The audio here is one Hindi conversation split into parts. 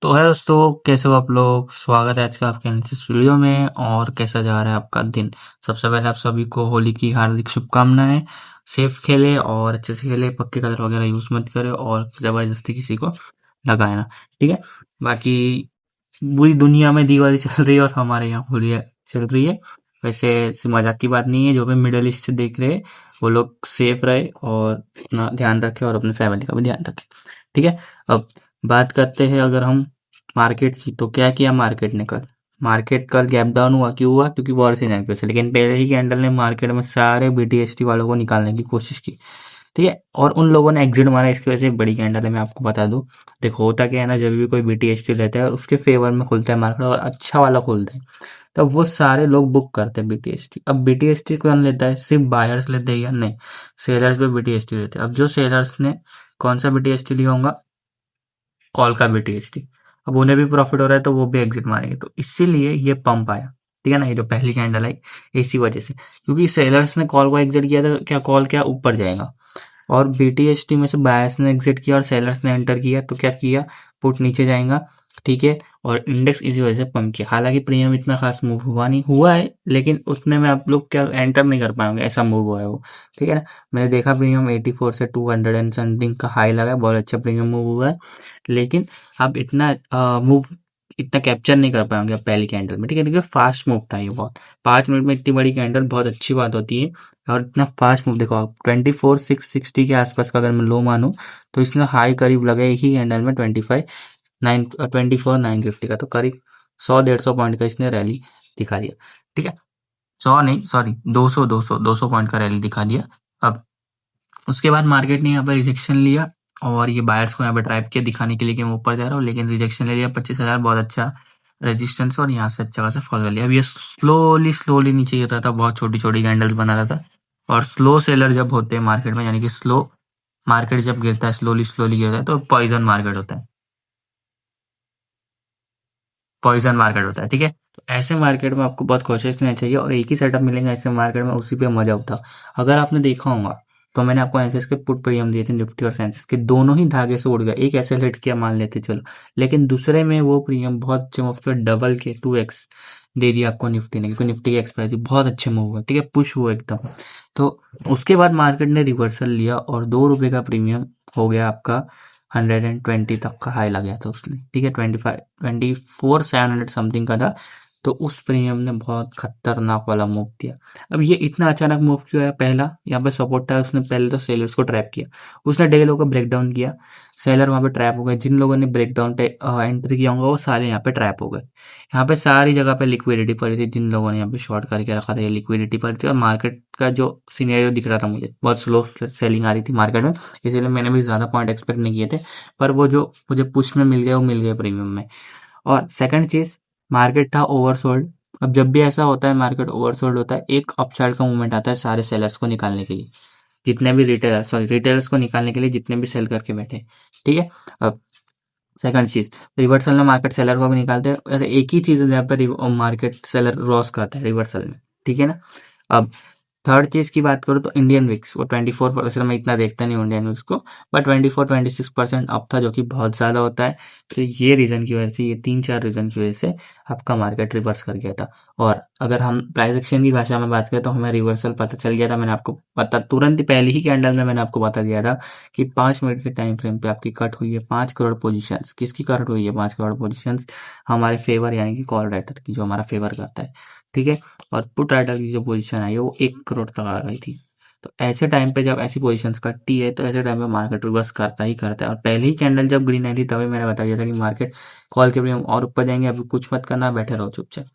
तो है दोस्तों, कैसे हो आप लोग। स्वागत है आज का आपके इस वीडियो में। और कैसा जा रहा है आपका दिन। सबसे पहले आप सभी को होली की हार्दिक शुभकामनाएं। सेफ खेले और अच्छे से खेले, पक्के कलर वगैरह यूज मत करे और जबरदस्ती किसी को लगाए ना। ठीक है। बाकी पूरी दुनिया में दिवाली चल रही है और हमारे यहाँ होली चल रही है। वैसे ऐसी मजाक की बात नहीं है। जो भी मिडिल ईस्ट से देख रहे हैं वो लोग सेफ रहे और अपना ध्यान रखें और अपने फैमिली का भी ध्यान रखें। ठीक है। अब बात करते हैं अगर हम मार्केट की, तो क्या किया मार्केट ने कल। मार्केट कल गैप डाउन हुआ, क्यों हुआ? क्योंकि वॉर से की वजह से। लेकिन पहले ही कैंडल ने मार्केट में सारे बीटीएसटी वालों को निकालने की कोशिश की। ठीक है। और उन लोगों ने एग्जिट मारा, इसकी वजह से बड़ी कैंडल है। मैं आपको बता दूं, देखो होता क्या है ना, जब भी कोई बीटीएसटी लेता है और उसके फेवर में खुलता है मार्केट और अच्छा वाला खुलता है, तब वो सारे लोग बुक करते हैं बीटीएसटी। अब बीटीएसटी कौन लेता है? सिर्फ बायर्स लेते हैं या नहीं, सेलर्स भी बीटीएसटी लेते हैं। अब जो सेलर्स ने कौन सा बीटीएसटी लिया होगा? कॉल का बीटीएसटी। अब उन्हें भी प्रॉफिट हो रहा है तो वो भी एग्जिट मारेंगे, तो इसीलिए ये पंप आया। ठीक है ना, ये जो पहली कैंडल आई इसी वजह से, क्योंकि सेलर्स ने कॉल को एग्जिट किया तो क्या कॉल क्या ऊपर जाएगा, और बीटीएसटी में से बायर्स ने एग्जिट किया और सेलर्स ने एंटर किया तो क्या किया, पुट नीचे जाएगा। ठीक है। और इंडेक्स इसी वजह से पंप किया। हालांकि प्रीमियम इतना खास मूव हुआ नहीं, हुआ है लेकिन उतने में आप लोग क्या एंटर नहीं कर पाएंगे, ऐसा मूव हुआ है वो। ठीक है ना। मैंने देखा प्रीमियम 84 से 200 एंड समथिंग का हाई लगा है, बहुत अच्छा प्रीमियम मूव हुआ है। लेकिन आप इतना मूव इतना कैप्चर नहीं कर पाएंगे आप पहली कैंडल में। ठीक है, क्योंकि फास्ट मूव था ये बहुत। 5 मिनट में इतनी बड़ी कैंडल बहुत अच्छी बात होती है। और इतना फास्ट मूव देखो आप, 24,660 के आसपास का अगर मैं लो मानूं तो इसने हाई करीब लगा एक ही कैंडल में 24,950 का, तो करीब 100-150 पॉइंट का इसने रैली दिखा दिया। ठीक है। 100 नहीं, सॉरी, 200 पॉइंट का रैली दिखा दिया। अब उसके बाद मार्केट ने यहाँ पर रिजेक्शन लिया और ये बायर्स को यहाँ पर ट्रैप किया, दिखाने के लिए कि मैं ऊपर जा रहा हूँ, लेकिन रिजेक्शन ले लिया 25,000, बहुत अच्छा रेजिस्टेंस, और यहाँ से अच्छा खासा फॉल कर लिया। अब ये स्लोली स्लोली नीचे गिर रहा था, बहुत छोटी छोटी कैंडल्स बना रहा था। और स्लो सेलर जब होते हैं मार्केट में, यानी कि स्लो मार्केट जब गिरता है, स्लोली स्लोली गिरता है, तो पॉइजन मार्केट होता है। पॉइजन मार्केट होता है। ठीक है। तो ऐसे मार्केट में आपको बहुत कॉशियस रहना चाहिए और एक ही सेटअप मिलेगा ऐसे मार्केट में, उसी पे मजा उठा। अगर आपने देखा होगा तो मैंने आपको एनएसएस के पुट प्रीमियम दिए थे, निफ्टी और सेंसेक्स के, दोनों ही धागे से उड़ गए। एक ऐसे हिट किया मान लेते चलो, लेकिन दूसरे में वो प्रीमियम बहुत अच्छे मूव किया, डबल के 2x दे दिया आपको निफ्टी ने, क्योंकि निफ्टी की एक्सपायरी थी, बहुत अच्छे मूव हुए। ठीक है, पुश हुआ एकदम। तो उसके बाद मार्केट ने रिवर्सल लिया और ₹2 का प्रीमियम हो गया आपका 120 तक का हाई लग गया था उसने। ठीक है, 24,700 समथिंग का था। तो उस प्रीमियम ने बहुत खतरनाक वाला मूव दिया। अब ये इतना अचानक मूव क्यों है? पहला यहाँ पे सपोर्ट था, उसने पहले तो सेलर्स को ट्रैप किया, उसने डे लो को ब्रेक डाउन किया, सेलर वहां पे ट्रैप हो गए। जिन लोगों ने ब्रेक डाउन एंट्री किया होगा वो सारे यहाँ पे ट्रैप हो गए। यहाँ पे सारी जगह पे लिक्विडिटी पड़ी थी, जिन लोगों ने यहाँ पे शॉर्ट करके रखा था ये लिक्विडिटी पड़ी थी। और मार्केट का जो सिनेरियो दिख रहा था मुझे, बहुत स्लो सेलिंग आ रही थी मार्केट में, इसीलिए मैंने भी ज्यादा पॉइंट एक्सपेक्ट नहीं किए थे। पर वो जो मुझे पुश में मिल गए वो मिल गए प्रीमियम में। और सेकंड चीज, मार्केट था ओवरसोल्ड। अब जब भी ऐसा होता है मार्केट ओवरसोल्ड होता है, एक अपसाइड का मूवमेंट आता है सारे सेलर्स को निकालने के लिए, जितने भी रिटेलर्स को निकालने के लिए जितने भी सेल करके बैठे। ठीक है। अब सेकंड चीज, रिवर्सल में मार्केट सेलर को भी निकालते हैं, और एक ही चीज है जहाँ पर मार्केट सेलर लॉस करता है रिवर्सल में। ठीक है ना। अब थर्ड चीज की बात करूँ तो इंडियन विक्स, वो 24%, मैं इतना देखता नहीं हूँ इंडियन विक्स को, बट 24-26% अप था, जो कि बहुत ज्यादा होता है। तो ये रीजन की वजह से, ये 3-4 रीजन की वजह से आपका मार्केट रिवर्स कर गया था। और अगर हम प्राइस एक्शन की भाषा में बात करें तो हमें रिवर्सल पता चल गया था। मैंने आपको पता तुरंत ही पहली ही कैंडल में मैंने आपको बता दिया था कि 5 मिनट के टाइम फ्रेम पे आपकी कट हुई है 5 करोड़ पोजिशन। किसकी कट हुई है? 5 करोड़ पोजिशन हमारे फेवर, यानी कि कॉल राइटर की, जो हमारा फेवर करता है। ठीक है। और पुट राइटर की जो पोजीशन आई है वो 1 करोड़ तक आ गई थी। तो ऐसे टाइम पे जब ऐसी पोजीशंस कटती है तो ऐसे टाइम पे मार्केट रिवर्स करता ही करता है। और पहले ही कैंडल जब ग्रीन आई थी तभी मैंने बता दिया था कि मार्केट कॉल के प्रीमियम और ऊपर जाएंगे, अभी कुछ मत करना, बैठे रहो चुपचाप।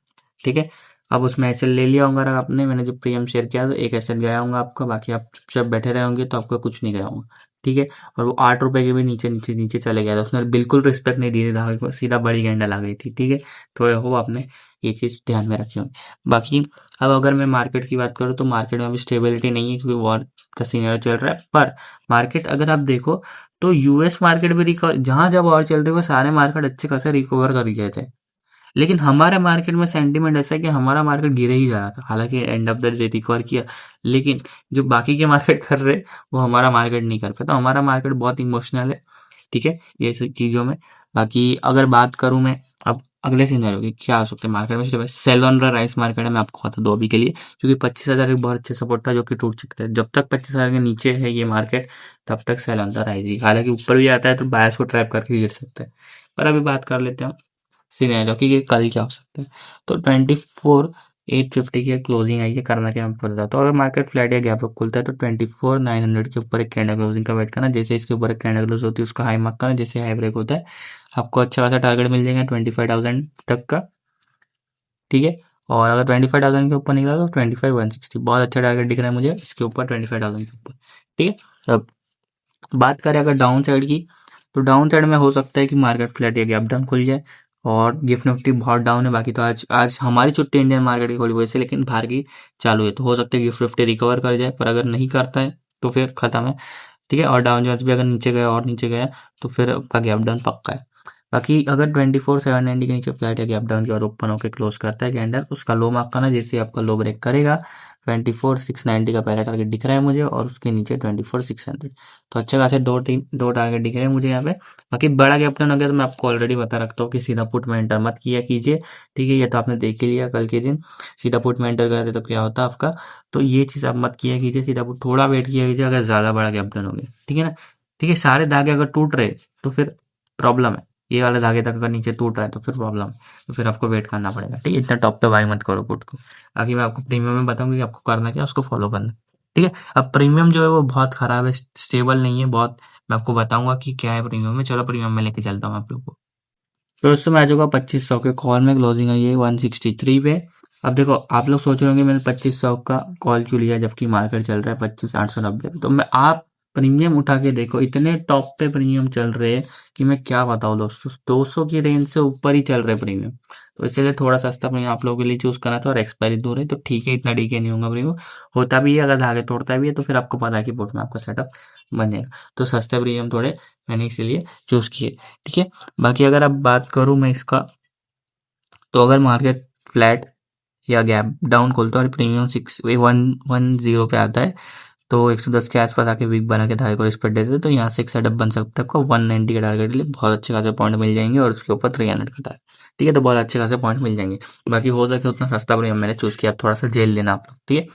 ठीक है। अब उसमें एसेट ले लिया होगा अगर आपने, मैंने जो प्रीमियम शेयर किया तो एक एसेट गया होगा आपका, बाकी आप चुपचाप बैठे रहे होंगे तो आपका कुछ नहीं गया होगा। ठीक है। और वो ₹8 के भी नीचे नीचे नीचे चले गया था, उसने बिल्कुल रिस्पेक्ट नहीं दी थी धागे को, सीधा बड़ी कैंडल आ गई थी। ठीक है। तो वो आपने ये चीज ध्यान में रखी होगी। बाकी अब अगर मैं मार्केट की बात करूँ तो मार्केट में अभी स्टेबिलिटी नहीं है, क्योंकि वॉर का सीनियर चल रहा है। पर मार्केट अगर आप देखो तो यूएस मार्केट भी रिकवर, जहां जब वॉर चल रही है वो सारे मार्केट अच्छे खासे रिकवर कर गए थे। लेकिन हमारे मार्केट में सेंटीमेंट ऐसा है कि हमारा मार्केट गिरे ही जा रहा था, हालांकि end of the day recover किया। लेकिन जो बाकी के मार्केट कर रहे वो हमारा मार्केट नहीं कर पाया, तो हमारा मार्केट बहुत इमोशनल है। ठीक है, ये सब चीजों में। बाकी अगर बात करूँ मैं अब अगले सिनेरियो की, क्या हो सकता है मार्केट में, सिर्फ सेल ऑन राइस मार्केट है, मैं आपको बता दूं अभी के लिए, क्योंकि 25,000 एक बहुत अच्छे सपोर्ट था जो कि टूट चुका है। जब तक 25,000 के नीचे है ये मार्केट, तब तक सेल ऑन राइज ही, हालांकि ऊपर भी आता है तो बायस को ट्रैप करके गिर सकता है। पर अभी बात कर लेते हैं सिनेरियो कि ये कल क्या हो सकता है। तो 24,850 की क्लोजिंग आई है, करना क्या मैं आपको बताता हूँ। अगर मार्केट फ्लैट या गैप अप खुलता है तो 24,900 के ऊपर एक कैंडल क्लोजिंग का वेट करना, जैसे इसके ऊपर एक कैंडल क्लोज होती है उसका हाई मार्क करना, जैसे हाई ब्रेक होता है आपको अच्छा खासा टारगेट मिल जाएगा 25,000 तक का, ठीक है। और अगर 25,000 के ऊपर निकला तो 25,160 बहुत अच्छा टारगेट दिख रहा है मुझे इसके ऊपर, 25,000 के ऊपर, ठीक है। अब बात करें अगर डाउन साइड की, तो डाउन साइड में हो सकता है कि मार्केट फ्लैट या गैप डाउन खुल जाए, और गिफ्ट निफ्टी बहुत डाउन है। बाकी तो आज आज हमारी छुट्टी इंडियन मार्केट की खोली वजह से, लेकिन बाहर की चालू है, तो हो सकता है गिफ्ट निफ्टी रिकवर कर जाए, पर अगर नहीं करता है तो फिर खत्म है, ठीक है। और डाउन जोन्स भी अगर नीचे गया और नीचे गया तो फिर आपका गैप डाउन पक्का है। बाकी अगर 24,790 के नीचे फ्लैट या गैप डाउन के बाद ओपन होकर क्लोज करता है कैंडल, उसका लो मार्क करना, जैसे आपका लो ब्रेक करेगा 24,690 का पहला टारगेट दिख रहा है मुझे, और उसके नीचे 24,600, तो अच्छे खासे दो टारगेट दिख रहे हैं मुझे यहाँ पे। बाकी बड़ा गैप डाउन हो गया तो मैं आपको ऑलरेडी बता रखता हूँ कि सीधा पुट में एंटर मत किया कीजिए, ठीक है। ये तो आपने देख ही लिया कल के दिन, सीधा पुट में एंटर करते तो क्या होता है आपका, तो ये चीज़ आप मत किया कीजिए, सीधा पुट थोड़ा वेट किया कीजिए अगर ज़्यादा बड़ा गैप डाउन हो गया, ठीक है ना। ठीक है, सारे धागे अगर टूट रहे तो फिर प्रॉब्लम है, ये वाले धागे तक अगर नीचे टूट रहा है तो फिर प्रॉब्लम है, तो फिर आपको वेट करना पड़ेगा, ठीक है। इतना टॉप पे बाई मत करो पुट को। बाकी मैं आपको प्रीमियम में बताऊंगी कि आपको करना क्या है, उसको फॉलो करना, ठीक है। अब प्रीमियम जो है वो बहुत खराब है, स्टेबल नहीं है बहुत, मैं आपको बताऊंगा कि क्या है प्रीमियम में। चलो प्रीमियम में लेके चलता हूँ आप लोग को। तो दोस्तों मैं आ चुका 2500 के कॉल में, क्लोजिंग आई है 163 पे। अब देखो आप लोग सोच रहे होंगे मैंने 2500 का कॉल क्यों लिया जबकि मार्केट चल रहा है 25,890 पे, तो मैं आप प्रीमियम उठा के देखो, इतने टॉप पे प्रीमियम चल रहे हैं कि मैं क्या बताऊं दोस्तों, 200 की रेंज से ऊपर ही चल रहे प्रीमियम। तो इसलिए थोड़ा सस्ता प्रीमियम आप लोगों के लिए चूज करना था, और एक्सपायरी दूर है तो ठीक है, इतना डीके नहीं होगा प्रीमियम। होता भी है अगर धागे तोड़ता भी है तो फिर आपको पता है कि पोर्ट में आपका सेटअप बन जाएगा, तो सस्ते प्रीमियम थोड़े मैंने इसीलिए चूज किए, ठीक है। बाकी अगर अब बात करूं मैं इसका, तो अगर मार्केट फ्लैट या गैप डाउन खोलता है और प्रीमियम 6,110 पे आता है, तो 110 के आसपास आके वीक बना के धागे को रिस्पेक्ट देते हैं, तो यहाँ से एक सेटअप बन सकता है आपको 190 के टारगेट के लिए, बहुत अच्छे खासे पॉइंट मिल जाएंगे, और उसके ऊपर 300 का टारगेट, ठीक है। तो बहुत अच्छे खासे पॉइंट मिल जाएंगे। बाकी हो सके उतना सस्ता प्रीमियम मैंने चूज किया, थोड़ा सा जेल लेना आप लोग, ठीक है।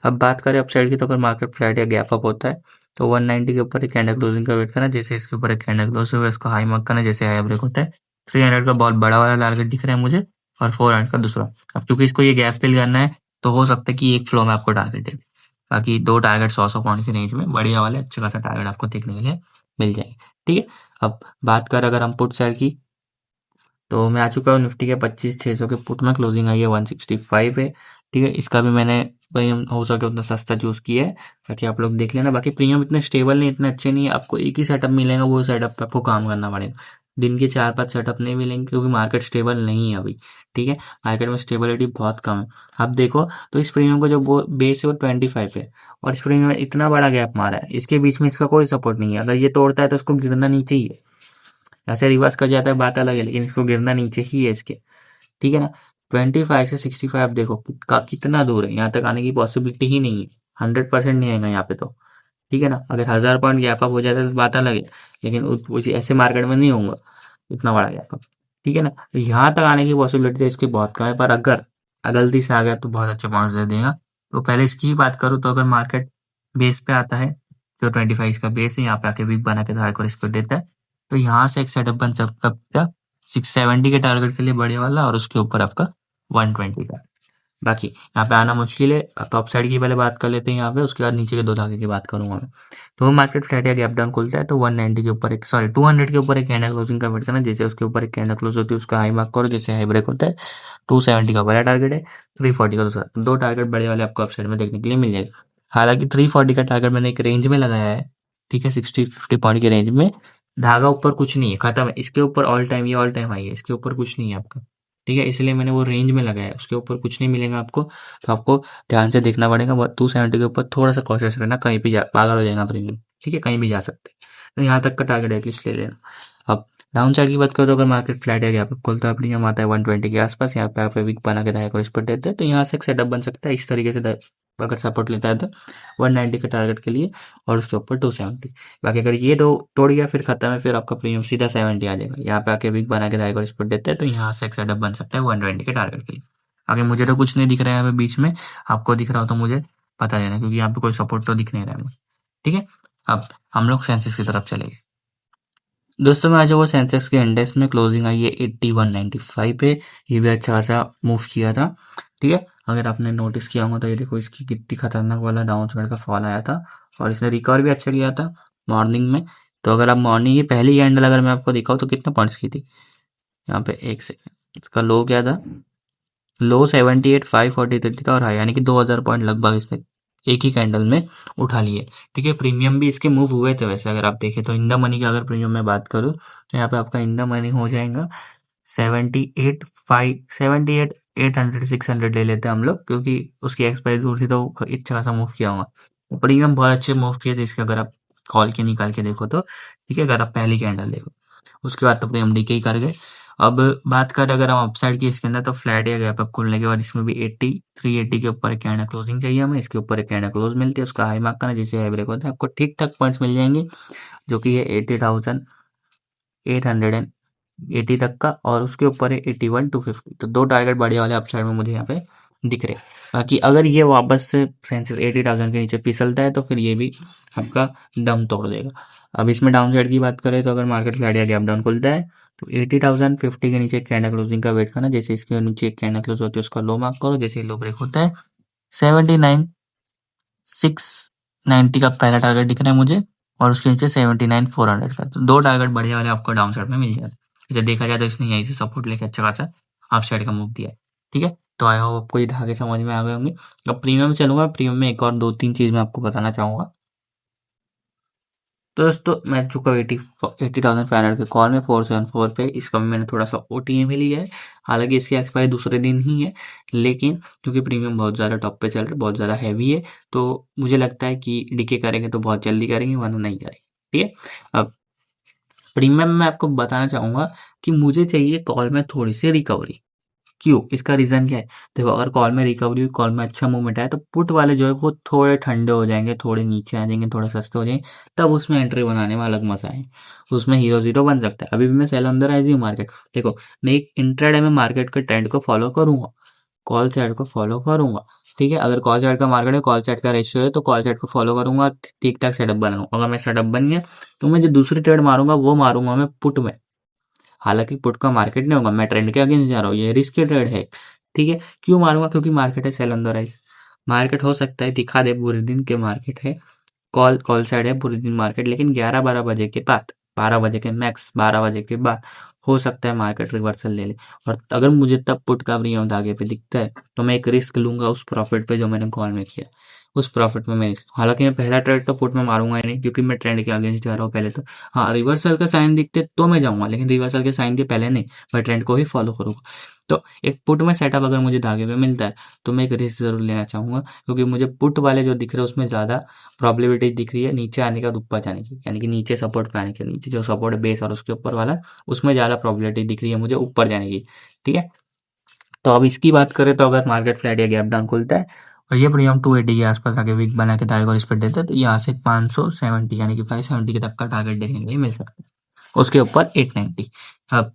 अब बात करें अपसाइड की, तो अगर मार्केट फ्लैट या गैप अप होता है तो 190 के ऊपर एक कैंडल क्लोजिंग का वेट करना, जैसे इसके ऊपर एक कैंडल क्लोज हुआ इसको हाई मार्क करना, जैसे हाई ब्रेक होता है। 300 का बहुत बड़ा वाला टारगेट दिख रहा है मुझे, और 400 का दूसरा। अब क्योंकि इसको ये गैप फिल करना है तो हो सकता है कि एक फ्लो में आपको टारगेट दे, बाकी दो टारगेट 100 पॉइंट की रेंज में बढ़िया वाले अच्छे खासा टारगेट आपको देखने के लिए मिल जाएंगे, ठीक है। अब बात कर अगर हम पुट साइड की, तो मैं आ चुका हूँ निफ्टी के 25,600 के पुट में, क्लोजिंग आई है 165 है, ठीक है। इसका भी मैंने प्रीमियम हो सके उतना सस्ता चूज किया है, ताकि आप लोग देख लेना। बाकी प्रीमियम इतने स्टेबल नहीं, इतने अच्छे नहीं है, आपको एक ही सेटअप मिलेगा, वो सेटअप पे आपको काम करना पड़ेगा। दिन के 4-5 सेटअप नहीं मिलेंगे क्योंकि मार्केट स्टेबल नहीं है अभी, ठीक है। मार्केट में स्टेबिलिटी बहुत कम है। आप देखो तो इस प्रीमियम का जो वो बेस है वो 25 है, और इस प्रीमियम में इतना बड़ा गैप मारा है, इसके बीच में इसका कोई सपोर्ट नहीं है। अगर ये तोड़ता है तो इसको गिरना नीचे ही है, ऐसे रिवर्स कर जाता है बात अलग है, लेकिन इसको गिरना नीचे ही है इसके, ठीक है ना। 25 से 65 देखो कितना दूर है, यहाँ तक आने की पॉसिबिलिटी ही नहीं है, 100% नहीं आएगा यहाँ पे तो, ठीक है ना। अगर 1,000 पॉइंट गैप अप हो जाता है तो बात अलग है, लेकिन ऐसे मार्केट में नहीं होगा इतना बड़ा गैप अप, ठीक है ना। तो यहाँ तक आने की पॉसिबिलिटी इसकी बहुत कम है, पर अगर गलती से आ गया तो बहुत अच्छे पॉइंट्स दे देगा। तो पहले इसकी ही बात करूँ तो अगर मार्केट बेस पे आता है, जो 25 का बेस है, यहाँ पे आके वीक बना के धार को रिस्पेक्ट देता है, तो यहाँ से एक सेटअप बन सकता है 670 के टारगेट के लिए बड़े वाला, और उसके ऊपर आपका 120 का। बाकी यहाँ पे आना मुश्किल है। टॉप साइड की पहले बात कर लेते हैं यहाँ पे, उसके बाद नीचे के दो धागे की बात करूंगा मैं। तो मार्केट फ्लैट या गैप डाउन खुलता है तो 190 के ऊपर एक, सॉरी 200 के ऊपर एक कैंडल क्लोजिंग का वेट करना, जैसे उसके ऊपर एक कैंडल क्लोज होती है उसका हाई मार्क करो, जैसे हाई ब्रेक होता है। 270 का पहला टारगेट है, 340 का दूसरा, दो टारगेट बड़े वाले आपको अप साइड में देखने के लिए मिल जाएगा। हालांकि 340 का टारगेट मैंने एक रेंज में लगाया है, ठीक है, 60-50 पॉइंट की रेंज में। धागा ऊपर कुछ नहीं है, खत्म है, इसके ऊपर ऑल टाइम, ये ऑल टाइम हाई है, इसके ऊपर कुछ नहीं है आपका, ठीक है। इसलिए मैंने वो रेंज में लगाया है, उसके ऊपर कुछ नहीं मिलेगा आपको, तो आपको ध्यान से देखना पड़ेगा। 270 के ऊपर थोड़ा सा कॉशियस रहना, कहीं भी पागल हो जाएगा प्रीमियम, ठीक है, कहीं भी जा सकते हैं, तो यहाँ तक का टारगेट एटलीस्ट ले लेना। अब डाउन साइड की बात करो तो अगर मार्केट फ्लैट है, यहाँ पे खुलता है प्रीमियम आता है 120 के आसपास, यहाँ पे आप वीक बना के धागे को रिस्पेक्ट देते हैं, तो यहाँ से एक सेटअप बन सकता है इस तरीके से अगर सपोर्ट लेता है तो 190 के टारगेट के लिए, और उसके ऊपर 270। बाकी अगर ये दो तोड़ गया फिर खत्म है, फिर आपका प्रीमियम सीधा 70 आ जाएगा। यहाँ पे आके वीक बना के दाएगा और स्पॉट देते हैं, तो यहाँ से एक सेटअप बन सकता है 120 के टारगेट के लिए। आगे मुझे तो कुछ नहीं दिख रहा है यहाँ पे बीच में, आपको दिख रहा हो तो मुझे पता देना, क्योंकि यहाँ पे कोई सपोर्ट तो दिख नहीं रहा है मुझे। ठीक है, अब हम लोग सेंसेक्स की तरफ चलेंगे। दोस्तों, मैं आज वो सेंसेक्स के इंडेक्स में क्लोजिंग आई है 8195 पे। ये भी अच्छा खासा मूव किया था। ठीक है, अगर आपने नोटिस किया होगा तो ये देखो इसकी कितनी खतरनाक वाला डाउन साइड का फॉल आया था, और इसने रिकवर भी अच्छा किया था मॉर्निंग में। तो अगर आप मॉर्निंग की पहली कैंडल अगर मैं आपको दिखाऊँ तो कितने पॉइंट्स की थी, यहाँ पे एक सेकेंड, इसका लो क्या था, लो 78,543 था, और हाई यानी कि 2000 पॉइंट लगभग इसने एक ही कैंडल में उठा लिए। ठीक है, प्रीमियम भी इसके मूव हुए थे वैसे अगर आप देखें तो। इन द मनी का अगर प्रीमियम में बात करूँ तो यहाँ पे आपका इन द मनी हो जाएगा 78 800 600 ले लेते हैं हम लोग, क्योंकि उसकी एक्सपायरी दूर थी तो अच्छा खासा मूव किया होगा। तो प्रीमियम बहुत अच्छे मूव किए थे इसके, अगर आप कॉल के निकाल के देखो तो। ठीक है, अगर आप पहली कैंडल देखो, उसके बाद तो प्रीमियम डीके ही कर गए। अब बात करें अगर हम अपसाइड की इसके अंदर, तो फ्लैट या गैप अप खुलने के बाद इसमें भी 80 380 के ऊपर एक कैंडल क्लोजिंग चाहिए हमें। इसके ऊपर एक कैंडल क्लोज मिलती है, उसका हाई मार्क करना, जिससे हाई ब्रेक होता है, आपको ठीक ठाक पॉइंट्स मिल जाएंगे, जो कि है 80,880 तक का, और उसके ऊपर है 81,250। तो दो टारगेट बढ़िया वाले अपसाइड में मुझे यहाँ पे दिख रहे। बाकी अगर ये वापस से सेंसेक्स 80,000 के नीचे फिसलता है तो फिर ये भी आपका दम तोड़ देगा। अब इसमें डाउन साइड की बात करें तो अगर मार्केट फ्लैट या गैप डाउन खुलता है तो 80,050 के नीचे एक कैंडल क्लोजिंग का वेट करना। जैसे इसके नीचे एक कैंडल क्लोज होती है उसका लो मार्क करो, जैसे लो ब्रेक होता है 79,690 का पहला टारगेट दिख रहा है मुझे, और उसके नीचे 79,400 का। तो दो टारगेट बढ़िया वाले आपको डाउन साइड में मिल जाते हैं। इसे देखा जाए तो इसने यहीं से सपोर्ट लेके अच्छा खासा अप साइड का मूव दिया है। ठीक है, तो आई होप आपको ये धागे समझ में आ गए होंगे। अब प्रीमियम में चलूंगा, प्रीमियम में एक और दो तीन चीज मैं आपको बताना चाहूंगा। तो दोस्तों, मैं चुका 80,500 के कॉल में 474 पे। इसका भी मैंने थोड़ा सा OTM लिया है, हालांकि इसकी एक्सपायरी दूसरे दिन ही है, लेकिन क्योंकि प्रीमियम बहुत ज़्यादा टॉप पे चल रहा है, बहुत ज़्यादा हैवी है, तो मुझे लगता है कि डीके करेंगे तो बहुत जल्दी करेंगे, वरना नहीं करेंगे। ठीक है, अब प्रीमियम में आपको बताना चाहूंगा कि मुझे चाहिए कॉल में थोड़ी सी रिकवरी। क्यों? इसका रीज़न क्या है? देखो, अगर कॉल में रिकवरी हुई, कॉल में अच्छा मूवमेंट आया, तो पुट वाले जो है वो थोड़े ठंडे हो जाएंगे, थोड़े नीचे आ जाएंगे, थोड़े सस्ते हो जाएंगे, तब उसमें एंट्री बनाने में अलग मजा है। उसमें हीरो जीरो बन सकता है। अभी भी मैं सेल अंदर आई हूँ मार्केट, देखो, मैं एक इंट्राडे में मार्केट के ट्रेंड को फॉलो करूंगा, कॉल चार्ट को फॉलो करूंगा। ठीक है, अगर कॉल चार्ट का मार्केट है, कॉल चार्ट का रेशियो है, तो कॉल चार्ट को फॉलो करूंगा, ठीक ठाक सेटअप बनाऊंगा। अगर मैं सेटअप बन गया तो मैं जो दूसरी ट्रेड मारूंगा वो मारूंगा मैं पुट में। हालांकि पुट का मार्केट नहीं होगा, मैं ट्रेंड के अगेंस्ट जा रहा हूँ, ये रिस्क ट्रेड है। ठीक है, क्यों मारूंगा? क्योंकि मार्केट है sale on the rise. Market हो सकता है दिखा दे पूरे दिन के मार्केट है, कॉल कॉल साइड है पूरे दिन मार्केट, लेकिन 11-12 बजे के बाद, 12 बजे के मैक्स 12 बजे के बाद हो सकता है मार्केट रिवर्सल ले ले। और अगर मुझे तब पुट का प्रीमियम धागे पे दिखता है तो मैं एक रिस्क लूंगा उस प्रॉफिट पे जो मैंने कॉल में किया, उस प्रॉफिट में मैं, हालांकि मैं पहला ट्रेड तो पुट में मारूंगा ही नहीं, क्योंकि मैं ट्रेंड के अगेंस्ट जा रहा हूँ पहले तो। हाँ, रिवर्सल का साइन दिखते तो मैं जाऊंगा, लेकिन रिवर्सल के साइन के पहले नहीं, मैं ट्रेंड को ही फॉलो करूंगा। तो एक पुट में सेटअप अगर मुझे धागे पे मिलता है तो मैं एक रिस्क जरूर लेना चाहूंगा, क्योंकि मुझे पुट वाले जो दिख रहे हैं उसमें ज़्यादा प्रॉबिलिटी दिख रही है नीचे आने का, ऊपर जाने की, यानी कि नीचे सपोर्ट पे आने की, नीचे जो सपोर्ट है बेस और उसके ऊपर वाला, उसमें ज़्यादा प्रॉबिलिटी दिख रही है मुझे ऊपर जाने की। ठीक है, तो अब इसकी बात करें तो अगर मार्केट फ्लैट या गैप डाउन खुलता है और ये प्रीमियम 280 के आसपास आके वीक बना के दाएं और इस पर देते हैं, तो यहाँ से 570 यानी कि 570 के तक का टारगेट देखने के लिए मिल सकता है, उसके ऊपर 890। अब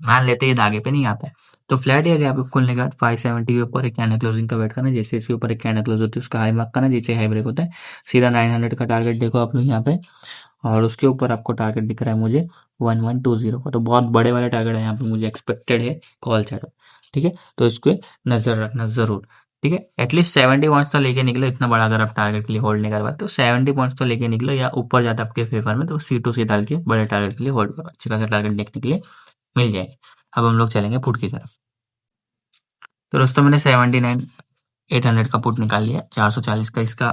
मान लेते हैं ये धागे पे नहीं आता है, तो फ्लैट या गैप खुलने के बाद 570 के ऊपर एक कैंडल क्लोजिंग का वेट करना। जैसे इसके ऊपर एक कैंडल क्लोज होती है उसका हाई मार्क करना, जैसे हाई ब्रेक होता है सीधा 900 का टारगेट देखो आप लोग यहाँ पे, और उसके ऊपर आपको टारगेट दिख रहा है मुझे 1120 का। तो बहुत बड़े वाले टारगेट है यहाँ पे मुझे एक्सपेक्टेड है कॉल चार्ट। ठीक है, तो इसको नजर रखना जरूर। ठीक है, एटलीस्ट 70 पॉइंट्स तो लेके निकलो, इतना बड़ा अगर आप टारगेट के लिए होल्ड नहीं करवाते तो 70 पॉइंट्स तो लेके निकलो, या ऊपर जाता आपके फेवर में तो C2C डाल के बड़े टारगेट के लिए होल्ड करो, अच्छे खासा टारगेट देखने के लिए मिल जाएंगे। अब हम लोग चलेंगे पुट की तरफ। तो दोस्तों, मैंने 79,800 का पुट निकाल लिया, 440 का इसका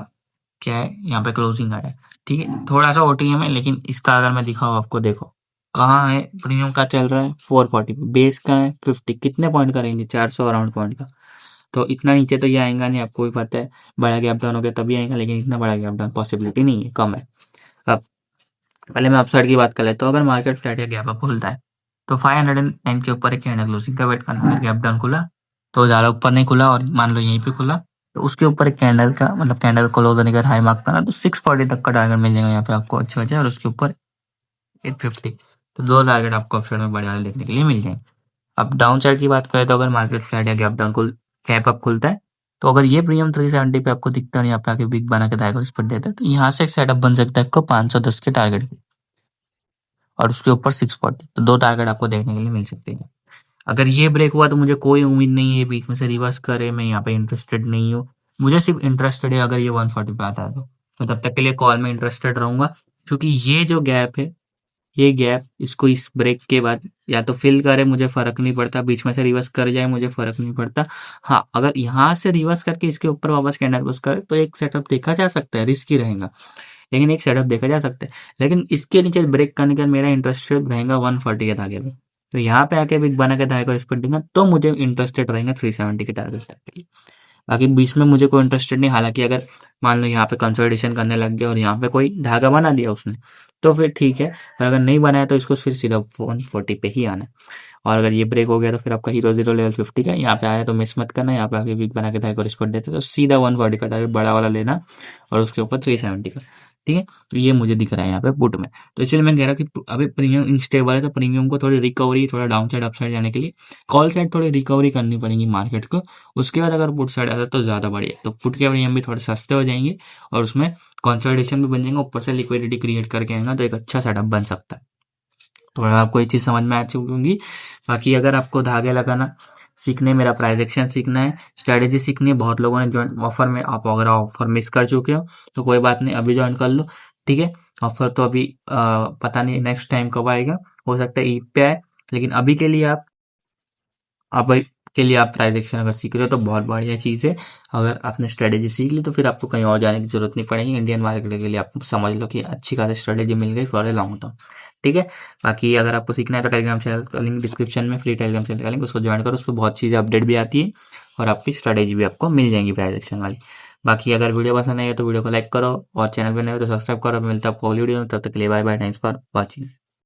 क्या है यहाँ पे क्लोजिंग आया है। ठीक है, थोड़ा सा OTM है, लेकिन इसका अगर मैं दिखाऊँ आपको, देखो कहाँ है प्रीमियम का चल रहा है 440 पे, बेस का है 50, कितने पॉइंट का रेंज है 400 अराउंड पॉइंट का। तो इतना नीचे तो ये आएगा नहीं, आपको भी पता है, बड़ा गैप डाउन हो गया तभी आएगा, लेकिन इतना बड़ा गैप डाउन पॉसिबिलिटी नहीं है, कम है। अब पहले मैं अपसाइड की बात कर लेता हूँ। अगर मार्केट फ्लैट या गैप अप खुलता है तो 509 के ऊपर एक कैंडल क्लोजिंग का वेट करना, फिर गैप डाउन खुला तो ज़्यादा ऊपर नहीं खुला और मान लो यहीं पे खुला तो उसके ऊपर एक कैंडल का मतलब कैंडल क्लोज होने के बाद हाई मार्क करना, तो 640 तक का टारगेट मिल जाएगा यहाँ पे आपको अच्छे अच्छे, और उसके ऊपर 850। तो दो टारगेट आपको ऑप्शन में बड़े वाले देखने के लिए मिल जाएंगे। अब डाउन साइड की बात करें तो अगर मार्केट फ्लैट या गैप डाउन कैप अप खुलता है, तो अगर ये प्रीमियम 370 पे आपको दिखता है, यहाँ पे आके बिग बना के दाएगा इस पर देता है, तो यहाँ से एक सेटअप बन सकता है आपको 510 के टारगेट पे, और उसके ऊपर 640। तो दो टारगेट आपको देखने के लिए मिल सकते हैं। अगर ये ब्रेक हुआ तो मुझे कोई उम्मीद नहीं है बीच में से रिवर्स करे, मैं यहाँ पे इंटरेस्टेड नहीं हूँ। मुझे सिर्फ इंटरेस्टेड है अगर ये 140 पे आता है तो तब तक के लिए कॉल में इंटरेस्टेड रहूंगा, क्योंकि ये जो गैप है, ये गैप इसको इस ब्रेक के बाद या तो फिल करे मुझे फर्क नहीं पड़ता, बीच में से रिवर्स कर जाए मुझे फर्क नहीं पड़ता। हाँ, अगर यहाँ से रिवर्स करके इसके ऊपर वापस कैंडल क्लोज करे तो एक सेटअप देखा जा सकता है, रिस्की रहेगा, लेकिन एक सेटअप देखा जा सकता है। लेकिन इसके नीचे ब्रेक करने का मेरा इंटरेस्टेड रहेगा 140 के धागे में, तो यहाँ पे आके बिग बना के धागे इस पर देगा तो मुझे इंटरेस्टेड रहेगा 370 के टारगेट के लिए। बाकी बीच में मुझे कोई इंटरेस्टेड नहीं। हालांकि अगर मान लो यहाँ पे कंसोलिडेशन करने लग गया और यहाँ पे कोई धागा बना दिया उसने, तो फिर ठीक है, और अगर नहीं बनाया तो इसको फिर सीधा 140 पे ही आना है। और अगर ये ब्रेक हो गया तो फिर आपका हीरो जीरो लेवल 50 का यहाँ पे आया तो मिस मत करना, यहाँ पे आके वीक बना के धागे रिस्पॉन्ड देते तो सीधा 140 का टारगेट बड़ा वाला लेना, और उसके ऊपर 370 का। ठीक है, तो ये मुझे दिख रहा है यहाँ पे पुट में। तो इसलिए मैं कह रहा हूँ कि अभी प्रीमियम इनस्टेबल है, तो प्रीमियम को थोड़ी रिकवरी, थोड़ा डाउन साइड अपसाइड जाने के लिए कॉल साइड थोड़ी रिकवरी करनी पड़ेगी मार्केट को। उसके बाद अगर पुट साइड आता है तो ज़्यादा बढ़िया, तो पुट के प्रीमियम भी थोड़े सस्ते हो जाएंगे और उसमें कंसोलिडेशन भी बन जाएगा, ऊपर से लिक्विडिटी क्रिएट करके आएगा, तो एक अच्छा सेटअप बन सकता है। तो अगर आपको ये चीज़ समझ में आ चुकी होंगी। बाकी अगर आपको धागे लगाना सीखने, मेरा प्राइस एक्शन सीखना है, स्ट्रेटेजी सीखनी है, बहुत लोगों ने ज्वाइन ऑफर में, आप अगर ऑफर मिस कर चुके हो तो कोई बात नहीं, अभी ज्वाइन कर लो। ठीक है, ऑफर तो अभी पता नहीं नेक्स्ट टाइम कब आएगा, हो सकता है ईद पे आए, लेकिन अभी के लिए आप प्राइस एक्शन अगर सीख रहे हो तो बहुत बढ़िया चीज़ है। अगर आपने स्ट्रेटेजी सीख ली तो फिर आपको कहीं और जाने की जरूरत नहीं पड़ेगी, इंडियन मार्केट के लिए आप समझ लो कि अच्छी खासी स्ट्रेटेजी मिल गई फॉर ए लॉन्ग टर्म। ठीक है, बाकी अगर आपको सीखना है तो टेलीग्राम चैनल का लिंक डिस्क्रिप्शन में, फ्री टेलीग्राम चैनल का लिंक, उसको ज्वाइन करो, उस पर बहुत चीज़ें अपडेट भी आती है और आपकी स्ट्रेटेजी भी आपको मिल जाएंगी प्राइस एक्शन वाली। बाकी अगर वीडियो पसंद आई है तो वीडियो को लाइक करो, और चैनल पर नए हो तो सब्सक्राइब करो। मिलता है आपको अगली वीडियो में, तब तक के लिए bye bye, thanks for watching.